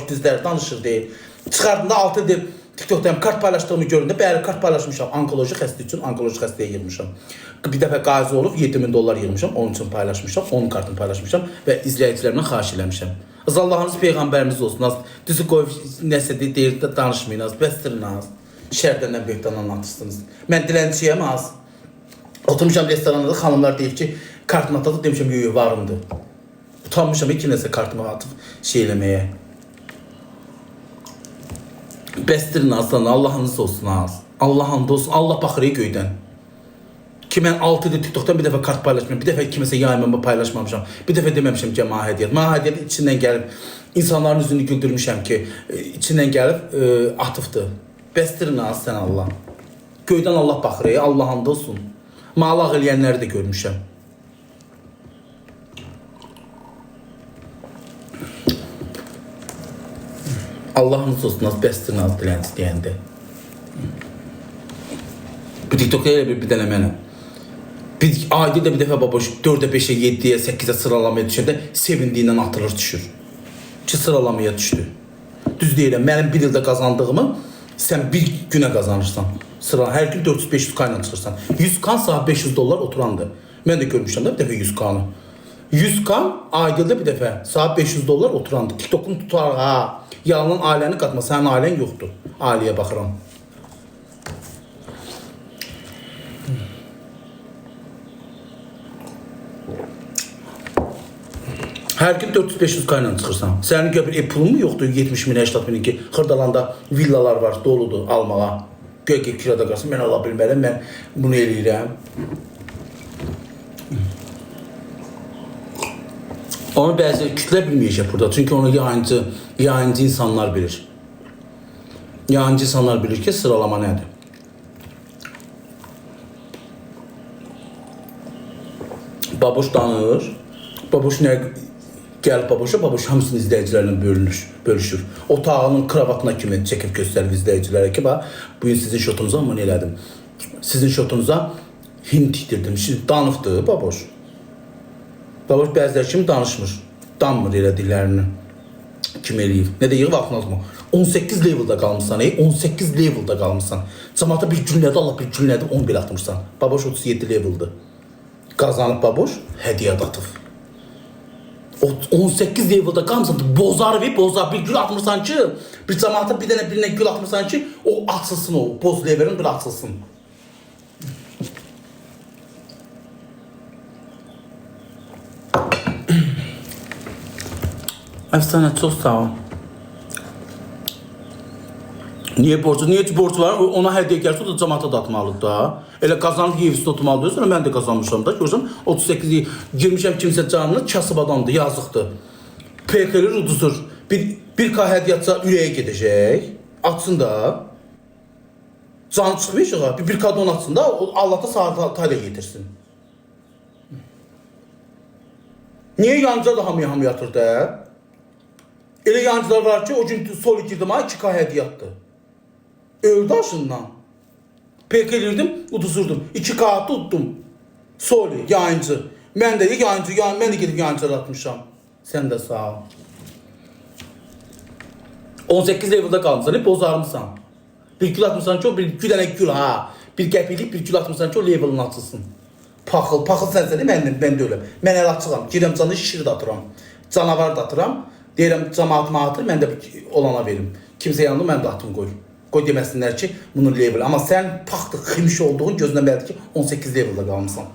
Dizlər danışır deyil. Çıxardığında altı deyil. TikTok'da kart paylaşdığımı göründə bəli kart paylaşmışam. Onkoloji xəstə üçün onkoloji xəstəyə yığmışam. Bir dəfə qazi olub 7000 dollar yığmışam. Onun üçün paylaşmışam. Onun kartını paylaşmışam və izləyicilərimdən xahiş eləmişəm. Allahınız peyğəmbərimiz olsun. Düzü qoyub nəsə deyir də danışmayınız. Bəsdirinaz. Şərdən böyükdən anlatırsınız. Mən dilənçiyəm az. Oturmuşam restoranda da xanımlar deyir ki kartımı atıb demişəm yox varımdır. Utanmışam ki nəsə kartımı atıb şey eləməyə. Bəsdirin aslan, Allahınız olsun az. Allah'ın olsun, Allah baxır göydən. Ki mən 6 il TikTok'dan bir dəfə kart paylaşmışam, bir dəfə kiməsə yaymamı paylaşmamışam, bir dəfə deməmişəm ki, mənə hədiyyət. Mənə hədiyyət içindən gəlib, insanların üzünü güldürmüşəm ki, içindən gəlib atıbdır. Bəsdirin az sən Allah. Göydən Allah baxır, Allah'ın olsun. Malaq eləyənləri də görmüşəm. Allah'ınız olsun, az bəsdirin az dilənci deyəndə. Bu TikTok'da elə bir dənə mənəm. Bir ayda da bir dəfə baboş 4'e 5'e 7'ye 8'e sıralamaya düşəndə sevindiyindən atılır düşür. Ki sıralamaya düşdü. Düz deyirəm, mənim bir ildə qazandığımı sən bir günə qazanırsan. Sıra hər gün 400-500 kayla çıxırsan. 100 kan saat 500 dollar oturandı. Mən də görmüşəm də bir dəfə 100 kanı. 100 kan ayda bir dəfə saat 500 dollar oturandı. TikTok'un tutar ha. Yalan ailəni qatma, sənin ailən yoxdur. Ailəyə baxıram. Hər gün 400-500 kayla çıxırsan. Sənin bir pulun mu yoxdur? 70 min, 80 min ki, Xırdalanda villalar var, doludur almağa. Göy kirada qalsın, mən ala bilmərəm, mən bunu eləyirəm. Onu bəzi kütlə bilməyəcək burada. Çünki onu yayıncı insanlar bilir. Yayıncı insanlar bilir ki, sıralama nədir? Babuş danır. Babuş nə gəlib baboşa, baboş hamısını izləyicilərlə bölüşür. Otağının kravatına kimi çəkib göstərib izləyicilərə ki, bugün sizin şotunuza amma nə elədim? Sizin şotunuza Hind itirdim. Şimdi danıqdır baboş. Baboş bəziləri kimi danışmır. Danmır elədiklərini. Kim eləyib? Nə deyir, vaxtınız mı? 18 level'da qalmışsan, 18 level'da qalmışsan. Cəmaata bir günlədə, Allah bir günlədə 11 atmışsan. Baboş 37 level'dır. Qazanıb baboş, hədiyyə atıb. 18 level'da qalmışsan, bozar bir gül atmışsan ki, bir cəmaata bir dənə birine gül atmışsan ki, o açılsın o, boz level'in bir açılsın. Efsane, çok sağ ol. Niye borcu? Niye borcu var? Ona hədiyyə gəlsə, o da cəmaata da atmalıdır da. Elə qazanıb yevisini oturmalıdır. Sonra mən də qazanmışam da. Görürsən, 38 girmişəm kimsə canını, kasıb adamdır, yazıqdır. PK'li uduzur. Bir K hədiyyə atsa ürəyə gedəcək. Atsın da. Canı çıxmayacaq. Bir K don atsın da, Allah da saat tayla getirsin. Niye yancılar da hamıya yatır da? Elə yancılar var ki, o gün soli girdim, 2K hədiyyə attı. Öldü aşından. PK elirdim, uduzurdum. 2K attı, utdum. Soli, yayıncı. Mən də mən də gedib yayıncılar atmışam. Sən də sağ ol. 18 level'da qalmışsan, bozarmışsan. Bir gül atmışsan ki, bir dənə gül ha. Bir qəpiklik bir gül atmışsan ki, o level'ın açılsın. Paxıl sənsən, mən də öləm. Mən əl açıram, girəm canı şişir də atıram. Canavar da atıram. Deyirəm, cəmaatımı atır, mən də olana verim. Kimsə yanında mən də atım qoy. Qoy deməsinlər ki, bunun level. Amma sən paxtı, xımış olduğun gözündən bəldir ki, 18 level'da qalmışsan.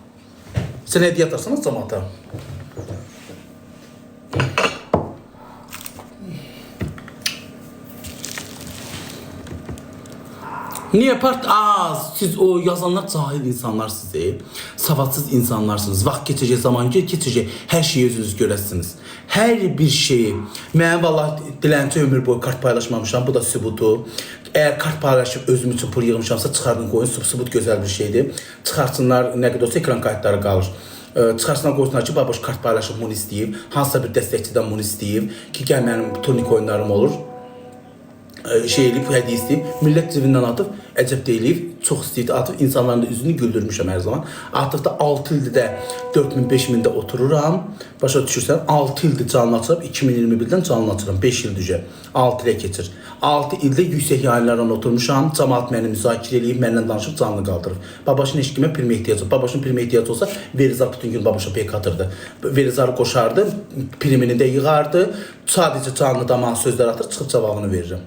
Sən hədiyyə atarsan cəmaata. Niye part az? Siz o yazanlar cahil insanlar sizi. Savadsız insanlarsınız. Vaxt keçəcək, zaman keçəcək. Hər şeyi özünüz görəsiniz. Hər bir şeyi. Mən vallahi dilənçi ömür boyu kart paylaşmamışam. Bu da sübutu. Eğer kart paylaşıp özüm için pul yığmışamsa çıxardın qoyun. Sübut gözəl bir şeydir. Çıxarsınlar, nə qədər olsa ekran kayıtları qalır. Çıxarsınlar qoysunlar ki, baboş kart paylaşıb bunu istəyib. Hansısa bir dəstəkçidən bunu istəyib. Ki, gəl mənim turnik oyunlarım olur. Şey eləyib, hədiyyə istəyib, millət cibindən atıb, əcəb deyilib, çox istəyirdi. Artıq insanların da üzünü güldürmüşəm hər zaman. Artıq da 6 ildir də 4000-5000 də otururam. Başa düşürsən, 6 ildir canlı açıram, 2021-dən canlı açıram, 5 il düzə. 6 ilə keçir. 6 ildə yüksək yayınlarla oturmuşam, cəmaət məni müzakirə eləyib, məndən danışıb canlı qaldırıb. Babaşın heç kimə primə ehtiyacı yok. Babaşın primə ehtiyacı olsa, Verizar bütün gün Babaşa pek atırdı. Verizarı qoşardı, primini də yığardı. Sadəcə canlı da mənə sözlər atır, çıxıb cavabını veririm.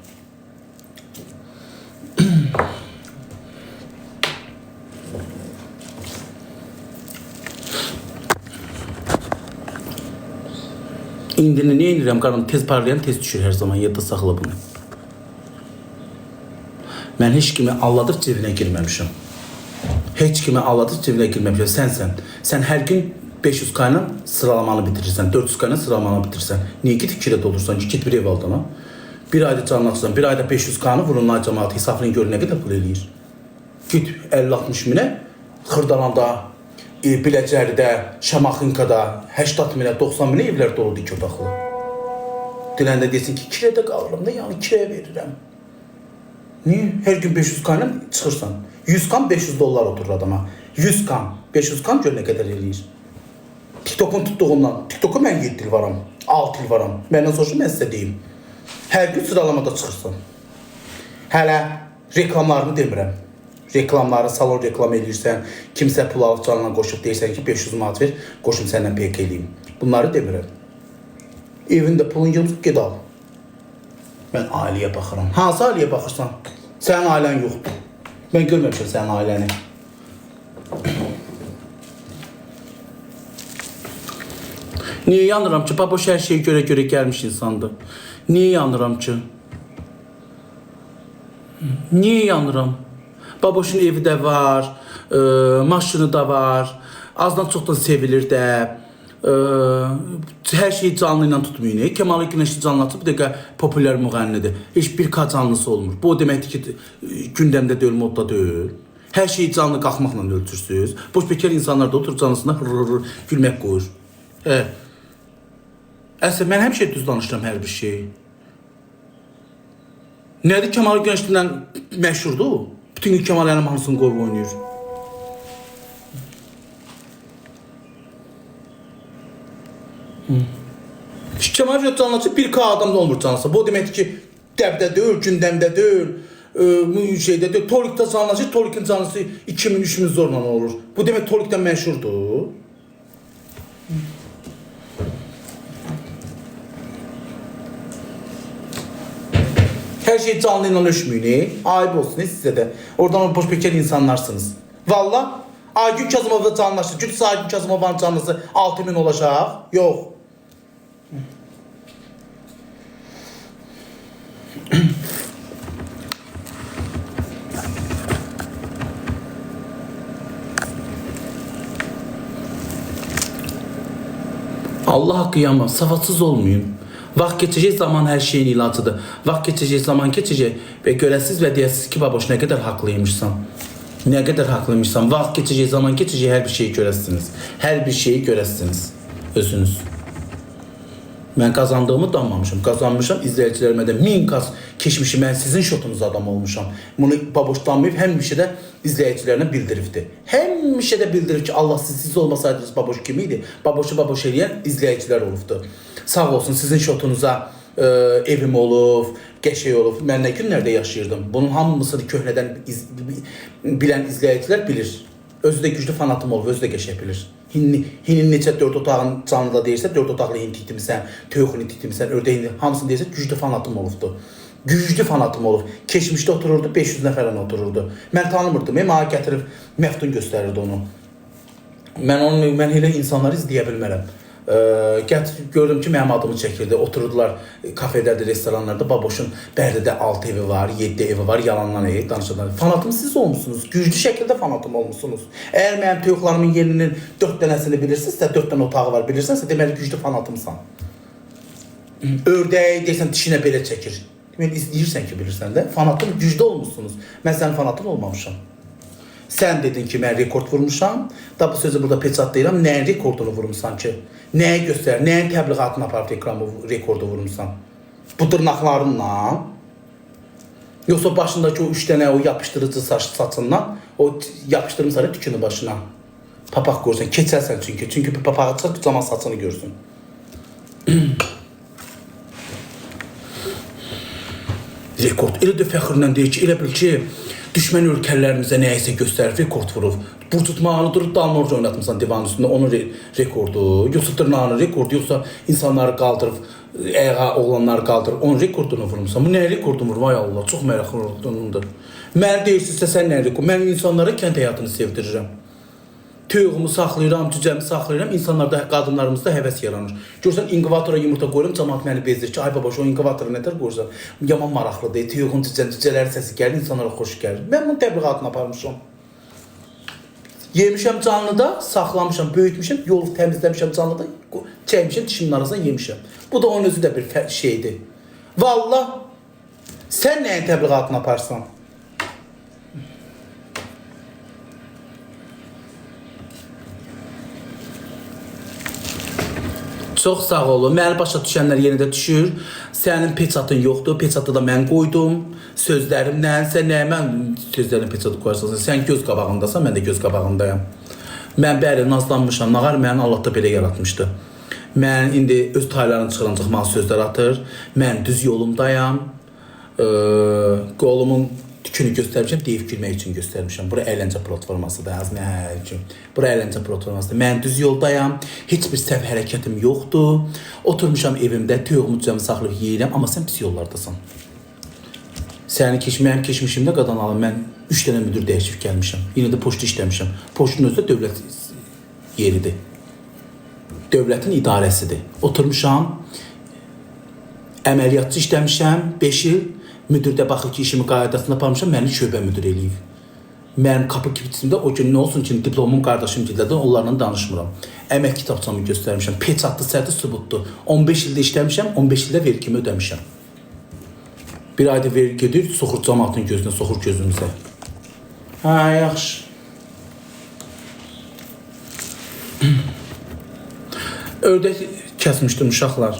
İndini niyə indirəm? Qarım tez parlayan tez düşür hər zaman. Yadda saxla bunu. Mən heç kimi alladıb cebinə girməmişim. Heç kimi alladıb cebinə girməmişim. Sənsən. Sən hər gün 500K ilə sıralamanı bitirirsən. 400K ilə sıralamanı bitirirsən. Niyə git 2 ilə dolursan ki? Git bir ev aldın ha? Bir ayda canlı açsan, bir ayda 500K-nı vurunlar cəmaatı hesabını gör nə qədər pul eləyir. Git 50-60 minə Xırdalanda, Biləcəridə, Şamaxinkada 80 minə, 90 minə evlər doludur 2 otaqlı. Diləndə desin ki, kirədə qalıram da, yəni kirəyə verirəm. Niyə? Hər gün 500K ilə çıxırsan. 100K 500 dollar oturur adama. 100K, 500K gör nə qədər eləyir. TikTok'un tutduğundan, TikTok'u mən 7 il varam, 6 il varam. Məndən sonra mən sizə deyim. Hər gün sıralamada çıxırsan. Hələ reklamlarını demirəm. Reklamları, salon reklam edirsən, kimsə pul alıb canına qoşub deyirsən ki 500 manat ver, qoşum səndən pek eləyim. Bunları demirəm. Evində pulun yığılıb, ged al. Mən ailəyə baxıram. Hansı ailəyə baxırsan? Sənin ailən yoxdur. Mən görməmişəm sənin ailəni. Niyə yanıram ki? Baboş hər şeyi görə gəlmiş insandır. Niyə yanıram ki? Niyə yanıram? Baboşun evi də var, maşını da var, azdan çoxdan sevilir də, hər şeyi canlı ilə tutmayın. Kemal Günəşli canlı açıb bir dəqiqə popülər müğənnidir. Heç bir kazanlısı olmur. Bu o deməkdir ki, gündəmdə deyil, modda deyil. Hər şeyi canlı qalxmaqla ölçürsünüz. Boş bekar insanlar da oturur canlısında gülmək qoyur. Əslində, mən həmişə düz danışıram hər bir şey. Nədir Kemal Günəşli'dən məşhurdur? Bütün gün Kemal Əlim hamısını qoyub oynayır. Kemal Günəşli canlısı bir K adam da olmur canlısı. Bu deməkdir ki, dəbdə deyil, gündəmdə deyil, şeydə deyil. Tolikdə canlısı, Tolikin canlısı 2000-3000 zorla olur. Bu demək Tolikdən məşhurdur. Her şey canlı ilə ölçməyin. Ayıb olsun sizə də. Oradan boş bekar insanlarsınız. Valla Aygün Kazımov'da canlılaşır. Gündüz Aygün Kazımov'un canlısı 6000 olacaq. Yox. Allah haqqı yanmam. Savadsız olmayın. Vaxt keçəcək, zaman hər şeyin ilacıdır. Vaxt keçəcək, zaman keçəcək və görəsiz və deyəsiz ki, baboş nə qədər haqlıymışsan. Nə qədər haqlıymışsan. Vaxt keçəcək, zaman keçəcək, hər bir şeyi görəsiniz. Hər bir şeyi görəsiniz. Özünüz. Mən qazandığımı danmamışım. Qazanmışam, izləyicilərimə də 1000 kas keçmişim. Mən sizin şotunuz adam olmuşam. Bunu baboş danmayıb, həmişə də izləyicilərinə bildiribdir. Həmişə də bildirib ki, Allah siz olmasaydınız baboş kimi idi? Baboşu baboş eləyən izləyicilər olubdur. Sağ olsun, sizin şotunuza evim olub, qəşəng olub. Mən nə günlərdə yaşayırdım. Bunun hamısını köhnədən bilən izləyicilər bilir. Özü də güclü fanatım olub, özü də qəşəng bilir. Hinin neçə 4 otağın canlıda deyirsə, 4 otaqlı hin titimisən, töyxünü titimisən, ördəyin hamısını deyirsə, güclü fanatım olubdu. Güclü fanatım olub. Keçmişdə otururdu, 500 nəfərlə otururdu. Mən tanımırdım, mənə gətirib məftun göstərirdi onu. Mən elə insanları izləyə bilmərəm. Gördüm ki, mənim adımı çəkirdi. Otururdular kafedədə, restoranlarda. Baboşun Bərdədə 6 evi var, 7 evi var, yalandan danışırlar. Fanatım siz olmuşsunuz. Güclü şəkildə fanatım olmuşsunuz. Əgər mənim toyuqlarımın yerinin 4 dənəsini bilirsinizsə, 4 dənə otağı var bilirsənsə, deməli güclü fanatımsan. Ördəyi deyirsən, dişinə belə çəkir. Deməli izləyirsən ki, bilirsən də. Fanatım güclü olmuşsunuz. Mən sənin fanatın olmamışam. Sən dedin ki, mən rekord vurmuşam. Da bu sözü burada peçatlayıram. Nəyin rekordunu vurmuşsan ki? Nəyə göstər? Nəyin təbliğatını aparıb rekordu vurmuşsan? Bu dırnaqlarınla. Yoxsa başındakı o 3 dənə o yapışdırıcı saçından o yapışdırmısan tükünü başına. Papaq görsən, keçərsən çünki. Çünki bir papağı çıxır, zaman saçını görsün. Rekord. Elə də fəxrlə deyir ki, elə bil ki, düşmən ölkələrimizə nəyəsə göstərir, rekord vurur. Bu tutmağını durub dalmorca oynatmışsan divanın üstündə, onun rekordu. Yoxsa dırnağının rekordu, yoxsa insanları qaldırıb, ayağa oğlanları qaldırıb, onun rekordunu vurmuşsan. Bu nə rekordu vur? Vay Allah, çox maraqlıdır. Mən deyirsinizsə sən nə rekord? Mən insanlara kənd həyatını sevdirirəm. Tüyğumu saxlayıram, cücəmi saxlayıram, insanlarda, qadınlarımızda həvəs yaranır. Görsən, inkubatora yumurta qoyuram, cəmaat məni bezdir ki, ay baba, o inkubatora nətər qoyursan? Yaman maraqlıdır, tüyğum, cücələr səsi gəlir, insanlara xoş gəlir. Mən bunu təbliğatına aparmışam. Yemişəm canlıda, saxlamışam, böyütmüşəm, yolu təmizləmişəm canlıda, çəkmişəm, dişimin arasına yemişəm. Bu da onun özü də bir şeydir. Vallahi, sən nəyin təbliğatına aparsan? Çox sağ olun. Məni başa düşənlər yenə də düşür. Sənin peçatın yoxdur. Peçatı da mən qoydum. Sözlərimlə. Sən nəyə mən sözlərin peçatı qoyarsan? Sən göz qabağındasan, mən də göz qabağındayam. Mən bəli, nazlanmışam. Nağar məni Allah da belə yaratmışdı. Mən indi öz taylarını çıxırancaq mənə sözlər atır. Mən düz yolumdayam. Qolumun tükünü göstərmişəm, deyib gülmək üçün göstərmişəm. Bura əyləncə platformasıdır, Azmi Həkim. Bura əyləncə platformasıdır. Mən düz yoldayam, heç bir səhv hərəkətim yoxdur. Oturmuşam evimdə, tüyğumu cəmi saxlayıb yeyirəm, amma sən pis yollardasın. Səni keçməyəm, keçmişimdə qadan alım. Mən 3 dənə müdür dəyişib gəlmişəm. Yenə də poçtu işləmişəm. Poçtun özü də dövlət yeridir. Dövlətin idarəsidir. Oturmuşam, əməliyyatçı işləmişəm, 5 il. Müdürdə baxır ki, işimi qaydasında aparmışam, məni şöbə müdür eləyib. Mənim qapı kibitimdə o gün nə olsun ki, diplomum qardaşım gillədən onlarla danışmıram. Əmək kitabçamı göstərmişəm, peçatlı səhti sübutdur. 15 ildə işləmişəm, 15 ildə vergimi ödəmişəm. Bir ayda vergi gedir, soxur cəmaatın gözünə, soxur gözümüzə. Hə, yaxşı. Ördək kəsmişdim uşaqlar.